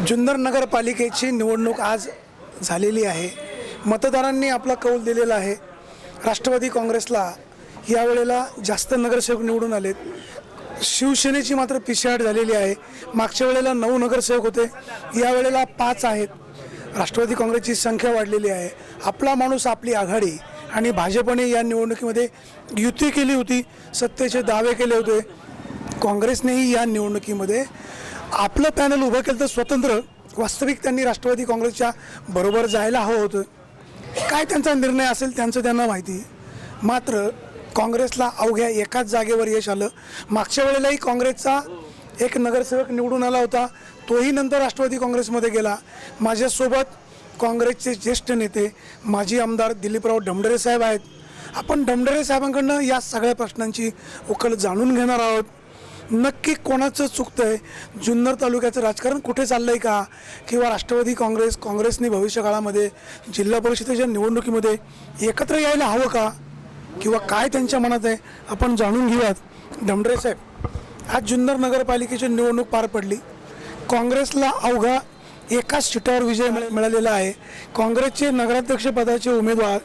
जुन्नर नगरपालिकेची निवडणूक आज झालेली आहे। मतदारांनी आपला कौल दिलेला आहे। राष्ट्रवादी काँग्रेसला यावेळेला जास्त नगरसेवक निवडून आलेत। शिवसेनेची मात्र पिछेहाट झालेली आहे। मागच्या वेळेला 9 नगरसेवक होते, यावेळेला 5 आहेत। राष्ट्रवादी काँग्रेसची संख्या वाढलेली आहे। आपला माणूस आपली आघाडी आणि भाजपने या निवडणुकीमध्ये युती केली होती, सत्तेचे दावे केले होते। काँग्रेसनेही या निवडणुकीमध्ये आपलं पॅनल उभं केलं तर स्वतंत्र वास्तविक त्यांनी राष्ट्रवादी काँग्रेसच्या बरोबर जायला हवं होतं। काय त्यांचा निर्णय असेल त्यांचं त्यांना माहिती। मात्र काँग्रेसला अवघ्या एकाच जागेवर यश आलं। मागच्या वेळेलाही काँग्रेसचा एक नगरसेवक निवडून आला होता, तोही नंतर राष्ट्रवादी काँग्रेसमध्ये गेला। माझ्यासोबत काँग्रेसचे ज्येष्ठ नेते माजी आमदार दिलीपराव ढमढरे साहेब आहेत। आपण ढमढरे साहेबांकडून या सगळ्या प्रश्नांची उकल जाणून घेणार आहोत। नक्की कोणाचं चुकतंय, जुन्नर तालुक्याचं राजकारण कुठे चाललंय का, किंवा राष्ट्रवादी काँग्रेसने भविष्यकाळामध्ये जिल्हा परिषदेच्या निवडणुकीमध्ये एकत्र यायला हवं का, किंवा काय त्यांच्या मनात आहे आपण जाणून घेऊयात। ढमढरे साहेब, आज जुन्नर नगरपालिकेची निवडणूक पार पडली। काँग्रेसला अवघा एकाच सीटावर विजय मिळालेला आहे। काँग्रेसचे नगराध्यक्षपदाचे उमेदवार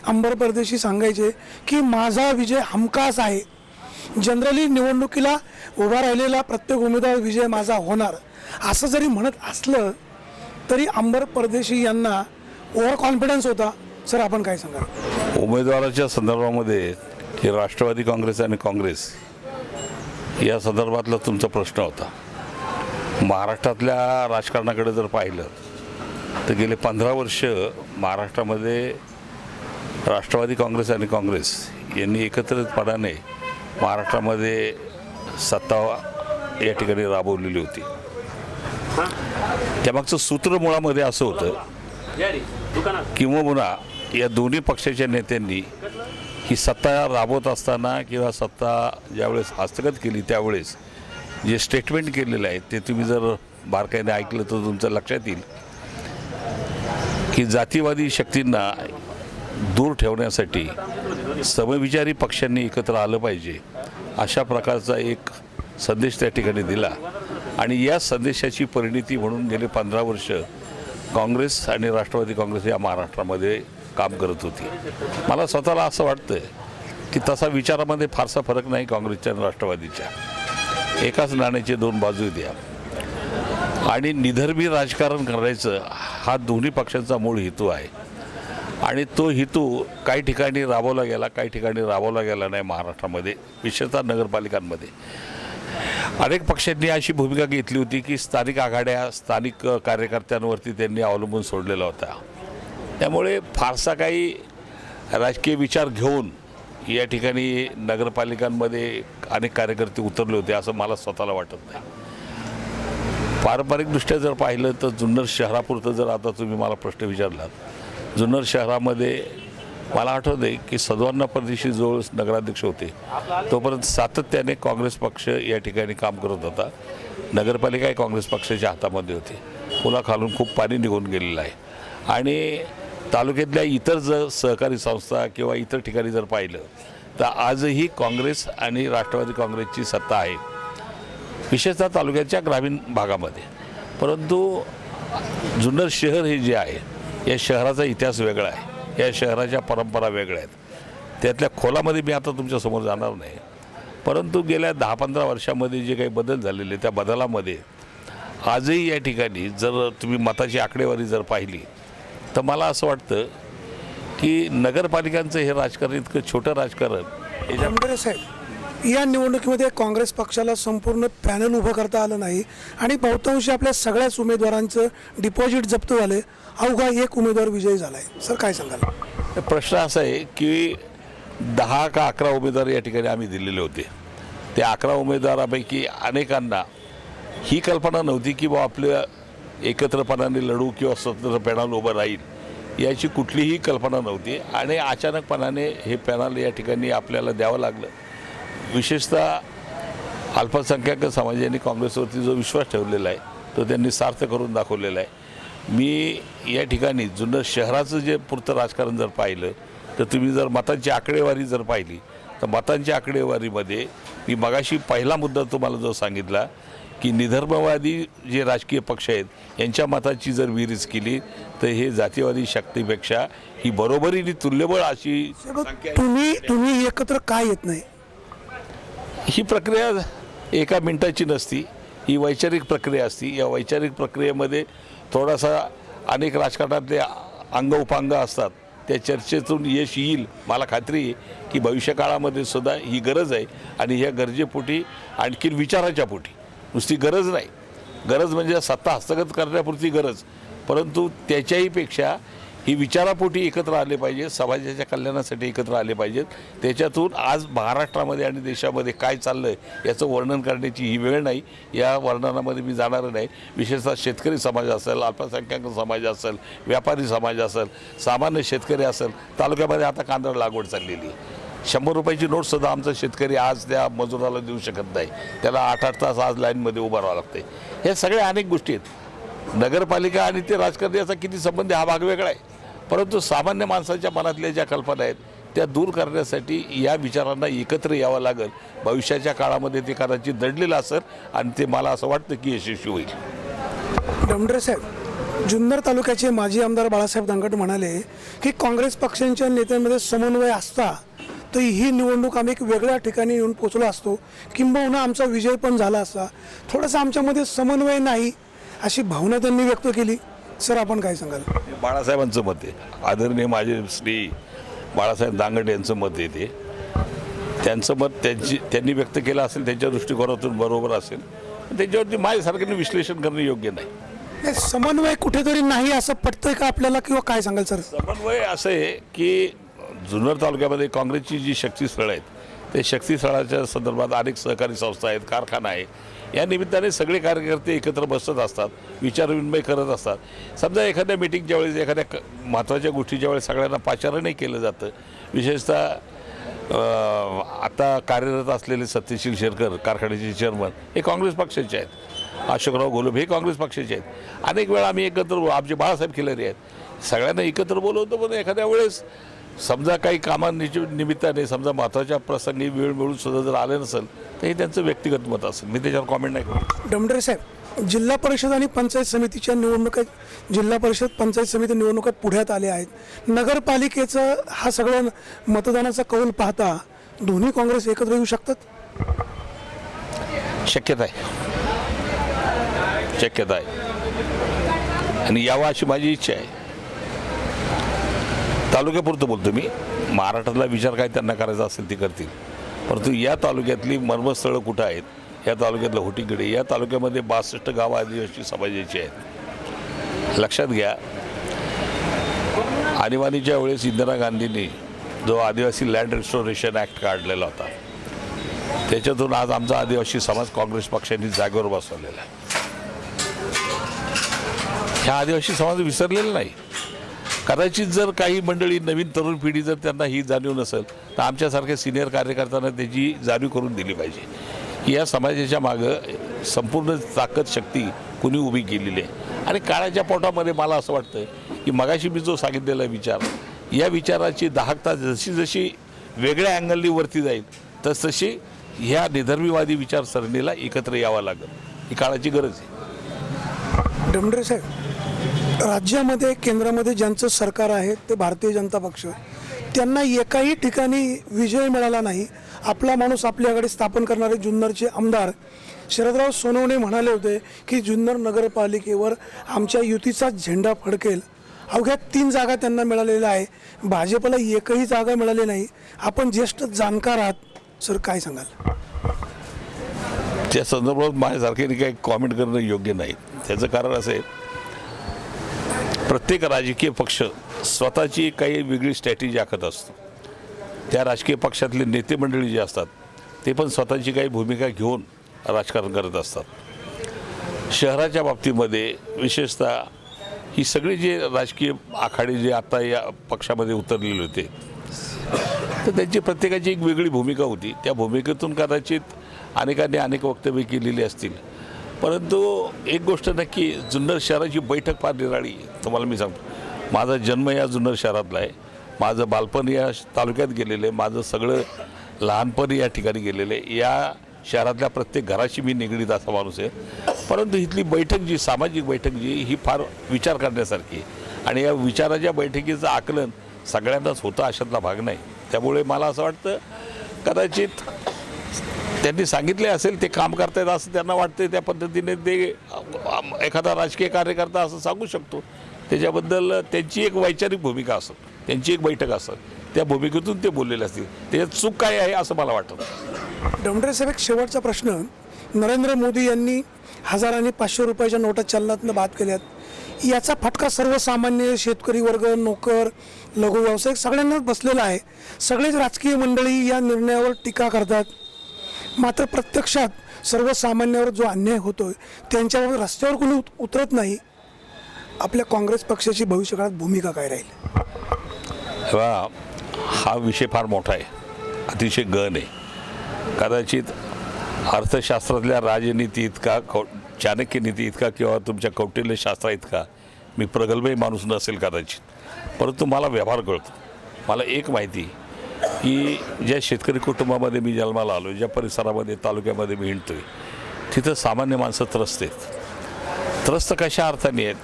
अंबर परदेशी सांगायचे की माझा विजय हमखास आहे। जनरली निवडणुकीला उभा राहिलेला प्रत्येक उमेदवार विजय माझा होणार असं जरी म्हणत असलं तरी अंबर परदेशी यांना ओव्हर कॉन्फिडन्स होता। सर, आपण काय सांगाल उमेदवाराच्या संदर्भामध्ये की राष्ट्रवादी काँग्रेस आणि काँग्रेस या संदर्भातला तुमचा प्रश्न होता। महाराष्ट्रातल्या राजकारणाकडे जर पाहिलं तर गेले 15 वर्ष महाराष्ट्रामध्ये राष्ट्रवादी काँग्रेस आणि काँग्रेस यांनी एकत्रितपणाने महाराष्ट्रामध्ये सत्ता या ठिकाणी राबवलेली होती। त्यामागचं सूत्र मुळामध्ये असं होतं किंवा या दोन्ही पक्षाच्या नेत्यांनी ही सत्ता राबवत असताना किंवा सत्ता ज्यावेळेस हस्तगत केली त्यावेळेस जे स्टेटमेंट केलेलं आहे ते तुम्ही जर बारकाईने ऐकलं तर तुमचं लक्षात येईल की जातीवादी शक्तींना दूर ठेवण्यासाठी समविचारी पक्षांनी एकत्र आलं पाहिजे अशा प्रकारचा एक संदेश त्या ठिकाणी दिला। आणि या संदेशाची परिणिती म्हणून गेले 15 वर्ष काँग्रेस आणि राष्ट्रवादी काँग्रेस या महाराष्ट्रामध्ये काम करत होती। मला स्वतःला असं वाटतं की तसा विचारामध्ये फारसा फरक नाही काँग्रेसच्या आणि राष्ट्रवादीच्या। एकाच नाण्याचे 2 बाजू द्या आणि निधर्मी राजकारण करायचं हा दोन्ही पक्षांचा मूळ हेतू आहे। आणि तो हेतू काही ठिकाणी राबवला गेला, काही ठिकाणी राबवला गेला नाही। महाराष्ट्रामध्ये विशेषतः नगरपालिकांमध्ये अनेक पक्षांनी अशी भूमिका घेतली होती की स्थानिक आघाड्या स्थानिक कार्यकर्त्यांवरती त्यांनी अवलंबून सोडलेला होता। त्यामुळे फारसा काही राजकीय विचार घेऊन या ठिकाणी नगरपालिकांमध्ये अनेक कार्यकर्ते उतरले होते असं मला स्वतःला वाटत नाही। पारंपरिकदृष्ट्या जर पाहिलं तर जुन्नर शहरापुरतं जर आता तुम्ही मला प्रश्न विचारलात, जुन्नर शहरामध्ये मला आठवते की सद्वांना परदेशी जवळ नगराध्यक्ष होते तोपर्यंत सातत्याने काँग्रेस पक्ष या ठिकाणी काम करत होता। नगरपालिका काँग्रेस पक्षाच्या हातामध्ये होती। पुलाखालून खूप पाणी निघून गेलेलं आहे। आणि तालुक्यातल्या इतर जर सहकारी संस्था किंवा इतर ठिकाणी जर पाहिलं तर आजही काँग्रेस आणि राष्ट्रवादी काँग्रेसची सत्ता आहे, विशेषतः तालुक्याच्या ग्रामीण भागामध्ये। परंतु जुन्नर शहर हे जे आहे या शहराचा इतिहास वेगळा आहे, या शहराच्या परंपरा वेगळ्या आहेत। त्यातल्या खोलामध्ये मी आता तुमच्यासमोर जाणार नाही, परंतु गेल्या 10-15 वर्षामध्ये जे काही बदल झालेले त्या बदलामध्ये आजही या ठिकाणी जर तुम्ही मताची आकडेवारी जर पाहिली तर मला असं वाटतं की नगरपालिकांचं हे राजकारण इतकं छोटं राजकारण। ढमढरे साहेब, या निवडणुकीमध्ये काँग्रेस पक्षाला संपूर्ण पॅनल उभं करता आलं नाही आणि बहुतांशी आपल्या सगळ्याच उमेदवारांचं डिपॉझिट जप्त झाले। अवघा एक उमेदवार विजयी झाला आहे। सर, काय सांगाल? प्रश्न असा आहे की 10 का 11 उमेदवार या ठिकाणी आम्ही दिलेले होते। त्या 11 उमेदवारापैकी अनेकांना ही कल्पना नव्हती की बा आपल्या एकत्रपणाने लढू किंवा स्वतंत्र पॅनल उभं राहील याची कुठलीही कल्पना नव्हती। आणि अचानकपणाने हे पॅनल या ठिकाणी आपल्याला द्यावं लागलं। विशेषतः अल्पसंख्याक समाजाने काँग्रेसवरती जो विश्वास ठेवलेला आहे तो त्यांनी सार्थ करून दाखवलेला आहे। मी या ठिकाणी जुन्नर शहराचं जे पुरतं राजकारण जर पाहिलं तर तुम्ही जर मतांची आकडेवारी जर पाहिली तर मतांच्या आकडेवारीमध्ये मी मगाशी पहिला मुद्दा तुम्हाला जो सांगितला की निधर्मवादी जे राजकीय पक्ष आहेत यांच्या मताची जर विहिरीच केली तर हे जातीवादी शक्तीपेक्षा ही बरोबरीने तुल्यबळ अशी तुम्ही एकत्र काय येत नाही? ही प्रक्रिया एका मिनिटाची नसती, ही वैचारिक प्रक्रिया असती. या वैचारिक प्रक्रियेमध्ये थोडासा अनेक राजकारणातले अंग उपांग असतात, त्या चर्चेतून यश येईल. मला खात्री आहे की भविष्यकाळामध्ये सुद्धा ही गरज आहे आणि ह्या गरजेपोटी आणखीन विचाराच्या पोटी, नुसती गरज नाही, गरज म्हणजे सत्ता हस्तगत करण्यापुरती गरज, परंतु त्याच्याही पेक्षा ही विचारापोटी एकत्र आले पाहिजे, समाजाच्या कल्याणासाठी एकत्र आले पाहिजेत. त्याच्यातून आज महाराष्ट्रामध्ये आणि देशामध्ये काय चाललं आहे याचं वर्णन करण्याची ही वेळ नाही. या वर्णनामध्ये मी जाणार नाही. विशेषतः शेतकरी समाज असेल, अल्पसंख्याक समाज असेल, व्यापारी समाज असेल, सामान्य शेतकरी असेल. तालुक्यामध्ये आता कांदा लागवड चाललेली आहे. 100 रुपयाची नोटसुद्धा आमचा शेतकरी आज त्या मजुराला देऊ शकत नाही. त्याला 8-8 तास आज लाईनमध्ये उभं राहावं लागते. हे सगळ्या अनेक गोष्टी आहेत. नगरपालिका आणि ते राजकारण याचा किती संबंध हा भाग वेगळा आहे, परंतु सामान्य माणसाच्या मनातल्या ज्या कल्पना आहेत त्या दूर करण्यासाठी या विचारांना एकत्र यावं लागेल. भविष्याच्या काळामध्ये ते कदाचित दडलेलं असेल आणि ते मला असं वाटतं की यशस्वी होईल. डमडरे साहेब, जुन्नर तालुक्याचे माजी आमदार बाळासाहेब दांगट म्हणाले की काँग्रेस पक्षांच्या नेत्यांमध्ये समन्वय असता तर ही निवडणूक आम्ही एक वेगळ्या ठिकाणी येऊन पोचलो असतो, किंबहुना आमचा विजय पण झाला असता. थोडासा आमच्यामध्ये समन्वय नाही अशी भावना त्यांनी व्यक्त केली. सर, आपण काय सांगाल? बाळासाहेबांचं मत आहे, आदरणीय माझे श्री बाळासाहेब दांगट यांचं मत आहे. ते त्यांचं मत त्यांनी व्यक्त केलं असेल, त्यांच्या दृष्टिकोनातून बरोबर असेल, त्याच्यावरती माझ्यासारख्याने विश्लेषण करणं योग्य नाही. समन्वय कुठेतरी नाही असं पटतंय का आपल्याला, किंवा काय सांगाल सर? समन्वय असं आहे की जुन्नर तालुक्यामध्ये काँग्रेसची जी शक्तीस्थळं आहेत ते शक्तीस्थळाच्या संदर्भात अनेक सहकारी संस्था आहेत, कारखाना आहे. या निमित्ताने सगळे कार्यकर्ते एकत्र बसत असतात, विचारविनिमय करत असतात. समजा एखाद्या मिटिंगच्या वेळेस एखाद्या महत्त्वाच्या गोष्टीच्या वेळेस सगळ्यांना पाचारणही केलं जातं. विशेषतः आता कार्यरत असलेले सत्यशील शेरकर कारखान्याचे चेअरमन हे काँग्रेस पक्षाचे आहेत. अशोकराव घोलप हे काँग्रेस पक्षाचे आहेत. अनेक वेळा आम्ही एकत्र, आमचे बाळासाहेब खिलारी आहेत, सगळ्यांना एकत्र बोलवतो. पण एखाद्या वेळेस समजा काही कामांच्या निमित्ताने समजा महत्त्वाच्या प्रसंगी वेळ मिळून सुद्धा जर आले नसेल तर हे त्यांचं व्यक्तिगत मत असेल, मी त्याच्यावर कॉमेंट नाही करू. डमडरे साहेब, जिल्हा परिषद आणि पंचायत समितीच्या निवडणुकात जिल्हा परिषद पंचायत समिती निवडणुकात पुढ्यात आले आहेत. नगरपालिकेचं हा सगळं मतदानाचा कौल पाहता दोन्ही काँग्रेस एकत्र येऊ शकतात? शक्यता आहे, शक्यता आहे आणि यावं अशी माझी इच्छा आहे. तालुक्यापुरतं बोलतो मी, महाराष्ट्रातला विचार काय त्यांना करायचा असेल ते करतील, परंतु या तालुक्यातली मर्मस्थळं कुठं आहेत, या तालुक्यातलं होटीकडे, या तालुक्यामध्ये 62 गावं आदिवासी समाजाची आहेत. लक्षात घ्या, आणीबाणीच्या वेळेस इंदिरा गांधींनी जो आदिवासी लँड रिस्टोरेशन ॲक्ट काढलेला होता त्याच्यातून आज आमचा आदिवासी समाज काँग्रेस पक्षाने जागेवर बसवलेला आहे. ह्या आदिवासी समाज विसरलेला नाही. कदाचित जर काही मंडळी नवीन तरुण पिढी जर त्यांना ही जाणीव नसेल तर आमच्यासारख्या सिनियर कार्यकर्त्यांना त्याची जाणीव करून दिली पाहिजे की या समाजाच्या मागं संपूर्ण ताकद शक्ती कुणी उभी केलेली आहे. आणि काळाच्या पोटामध्ये मला असं वाटतं की मगाशी मी जो सांगितलेला विचार, या विचाराची दाहकता जशी जशी वेगळ्या अँगलनी वरती जाईल तसतशी ह्या निधर्मीवादी विचारसरणीला एकत्र यावं लागेल. ही काळाची गरज आहे. डमडरे साहेब, राज्यामध्ये केंद्रामध्ये ज्यांचं सरकार आहे ते भारतीय जनता पक्ष, त्यांना एकाही ठिकाणी विजय मिळाला नाही. आपला माणूस आपल्याकडे स्थापन करणारे जुन्नरचे आमदार शरदराव सोनवणे म्हणाले होते की जुन्नर नगरपालिकेवर आमच्या युतीचा झेंडा फडकेल. अवघ्या 3 जागा त्यांना मिळालेल्या आहे, भाजपला एकही जागा मिळाली नाही. आपण ज्येष्ठ जाणकार आहात सर, काय सांगाल? त्या संदर्भात माझ्यासारखे काही कॉमेंट करणं योग्य नाही. त्याचं कारण असं आहे, प्रत्येक राजकीय पक्ष स्वतःची काही वेगळी स्ट्रॅटेजी आखत असतो. त्या राजकीय पक्षातले नेते मंडळी जे असतात ते पण स्वतःची काही भूमिका घेऊन राजकारण करत असतात. शहराच्या बाबतीमध्ये विशेषतः ही सगळी जे राजकीय आखाडे जे आता या पक्षामध्ये उतरलेले होते तर त्यांची प्रत्येकाची एक वेगळी भूमिका होती. त्या भूमिकेतून कदाचित अनेकांनी अनेक वक्तव्य केलेली असतील, परंतु एक गोष्ट नक्की, जुन्नर शहराची बैठक फार निराळी. तुम्हाला मी सांगतो, माझा जन्म या जुन्नर शहरातला आहे, माझं बालपण या तालुक्यात गेलेलं आहे, माझं सगळं लहानपण या ठिकाणी गेलेलं आहे. या शहरातल्या प्रत्येक घराशी मी निगडीत असा माणूस आहे. परंतु इथली बैठक जी सामाजिक बैठक जी ही फार विचार करण्यासारखी आहे आणि या विचाराच्या बैठकीचं आकलन सगळ्यांनाच होतं अशातला भाग नाही. त्यामुळे मला असं वाटतं कदाचित त्यांनी सांगितले असेल ते काम करतायत असं त्यांना वाटतं, त्या पद्धतीने ते एखादा राजकीय कार्यकर्ता असं सांगू शकतो. त्याच्याबद्दल त्यांची एक वैचारिक भूमिका असेल, त्यांची एक बैठक असेल, त्या भूमिकेतून ते बोललेले असतील. त्याच्यात चूक काय आहे असं मला वाटतं. डोंगरे साहेब, एक शेवटचा प्रश्न. नरेंद्र मोदी यांनी 1000 आणि 500 रुपयाच्या नोटा चलनातनं बाद केल्यात. याचा फटका सर्वसामान्य शेतकरी वर्ग, नोकर, लघु व्यावसायिक सगळ्यांनाच बसलेला आहे. सगळेच राजकीय मंडळी या निर्णयावर टीका करतात. मात्र प्रत्यक्षात सर्वसामान्यावर जो अन्याय होतोय त्यांच्यावर रस्त्यावर कोणी उतरत नाही. आपल्या काँग्रेस पक्षाची भविष्यकाळात भूमिका काय राहील? तेव्हा हा विषय फार मोठा आहे, अतिशय गहन आहे. कदाचित अर्थशास्त्रातल्या राजनीती इतका चाणक्य नीती इतका किंवा तुमच्या कौटिल्यशास्त्रा इतका मी प्रगल्भही माणूस नसेल कदाचित, परंतु मला व्यवहार कळतो. मला एक माहिती की ज्या शेतकरी कुटुंबामध्ये मी जन्माला आलो, ज्या परिसरामध्ये तालुक्यामध्ये मी हिंडतोय, तिथं सामान्य माणसं त्रस्त आहेत. त्रस्त कशा अर्थाने आहेत?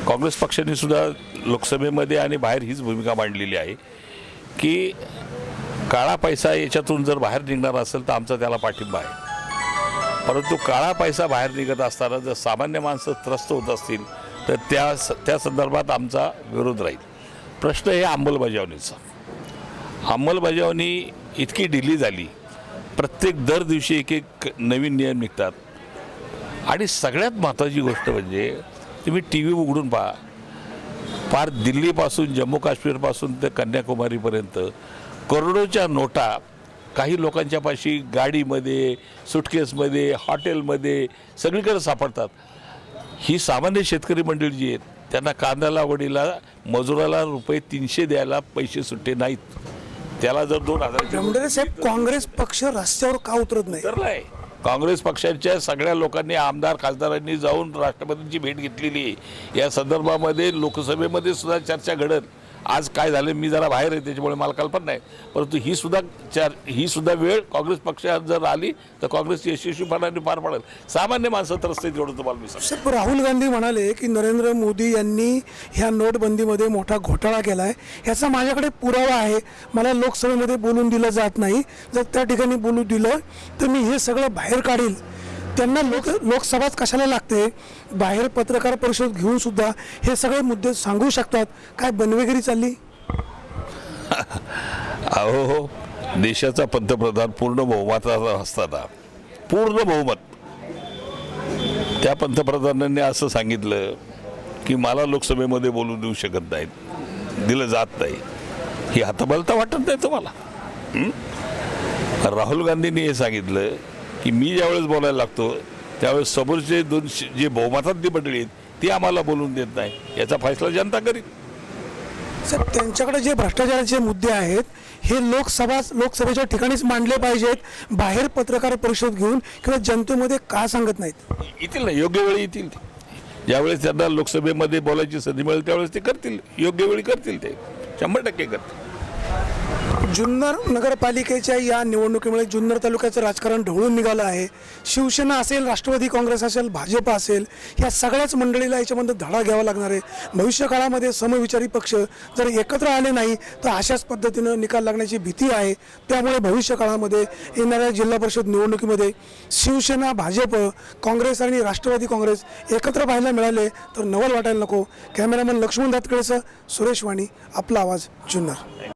काँग्रेस पक्षाने सुद्धा लोकसभेमध्ये आणि बाहेर हीच भूमिका मांडलेली आहे की काळा पैसा याच्यातून जर बाहेर निघणार असेल तर आमचा त्याला पाठिंबा आहे. परंतु काळा पैसा बाहेर निघत असताना जर सामान्य माणसं त्रस्त होत असतील तर त्या संदर्भात आमचा विरोध राहील. प्रश्न हे अंमलबजावणीचा. अंमलबजावणी इतकी ढिली झाली, प्रत्येक दर दिवशी एक एक नवीन नियम निघतात. आणि सगळ्यात महत्त्वाची गोष्ट म्हणजे तुम्ही टी व्ही उघडून पहा, फार दिल्लीपासून जम्मू काश्मीरपासून ते कन्याकुमारीपर्यंत करोडोच्या नोटा काही लोकांच्यापाशी गाडीमध्ये, सुटकेसमध्ये, हॉटेलमध्ये सगळीकडे सापडतात. ही सामान्य शेतकरी मंडळी जी आहेत त्यांना कांदा लागवडीला मजुराला ₹300 द्यायला पैसे सुट्टे नाहीत. त्याला जर 2000 डोंगरे साहेब, काँग्रेस पक्ष रस्त्यावर का उतरत नाही? तर नाही, काँग्रेस पक्षाच्या सगळ्या लोकांनी, आमदार खासदारांनी जाऊन राष्ट्रपतींची भेट घेतलेली आहे. या संदर्भामध्ये लोकसभेमध्ये सुद्धा चर्चा घडत. आज काय झालं, मी जरा बाहेर आहे त्याच्यामुळे मला कल्पना नाही, परंतु ही सुद्धा वेळ काँग्रेस पक्षात जर आली तर काँग्रेस यशस्वीपणाने पार पडेल. सामान्य माणसं त्रस्त आहेत एवढं तुम्हाला मी सांगतो. साहेब, राहुल गांधी म्हणाले की नरेंद्र मोदी यांनी ह्या नोटबंदीमध्ये मोठा घोटाळा केला आहे. याचा माझ्याकडे पुरावा आहे. मला लोकसभेमध्ये बोलून दिलं जात नाही. जर त्या ठिकाणी बोलू दिलं तर मी हे सगळं बाहेर काढील. त्यांना लोकसभाच कशाला लागते? बाहेर पत्रकार परिषद घेऊन सुद्धा हे सगळे मुद्दे सांगू शकतात. काय बनवेगिरी चालली? अहो, देशाचा पंतप्रधान पूर्ण बहुमताचा असताना, पूर्ण बहुमत, त्या पंतप्रधानांनी असं सांगितलं की मला लोकसभेमध्ये बोलू देऊ शकत नाहीत, दिलं जात नाही. ही हतबलता वाटत नाही तुम्हाला? राहुल गांधींनी हे सांगितलं की मी ज्यावेळेस बोलायला लागतो त्यावेळेस समोरचे जे बहुमतातली मंडळी आहेत ती आम्हाला बोलून देत नाही. याचा फैसला जनता करील. सर, त्यांच्याकडे जे भ्रष्टाचाराचे मुद्दे आहेत हे लोकसभेच्या ठिकाणीच मांडले पाहिजेत. बाहेर पत्रकार परिषद घेऊन किंवा जनतेमध्ये का सांगत नाहीत? येतील ना, योग्य वेळी येतील. ज्यावेळेस त्यांना लोकसभेमध्ये बोलायची संधी मिळेल त्यावेळेस ते करतील, योग्य वेळी करतील, ते 100% करतील. जुन्नर नगरपालिकेच्या या निवडणुकीमुळे जुन्नर तालुक्याचं राजकारण ढवळून निघालं आहे. शिवसेना असेल, राष्ट्रवादी काँग्रेस असेल, भाजप असेल, या सगळ्याच मंडळीला याच्यामध्ये धडा घ्यावा लागणार आहे. भविष्यकाळामध्ये समविचारी पक्ष जर एकत्र आले नाही तर अशाच पद्धतीनं निकाल लागण्याची भीती आहे. त्यामुळे भविष्यकाळामध्ये येणाऱ्या जिल्हा परिषद निवडणुकीमध्ये शिवसेना, भाजप, काँग्रेस आणि राष्ट्रवादी काँग्रेस एकत्र पाहायला मिळाले तर नवल वाटायला नको. कॅमेरामन लक्ष्मण दातकडेसह सुरेश वाणी, आपला आवाज, जुन्नर.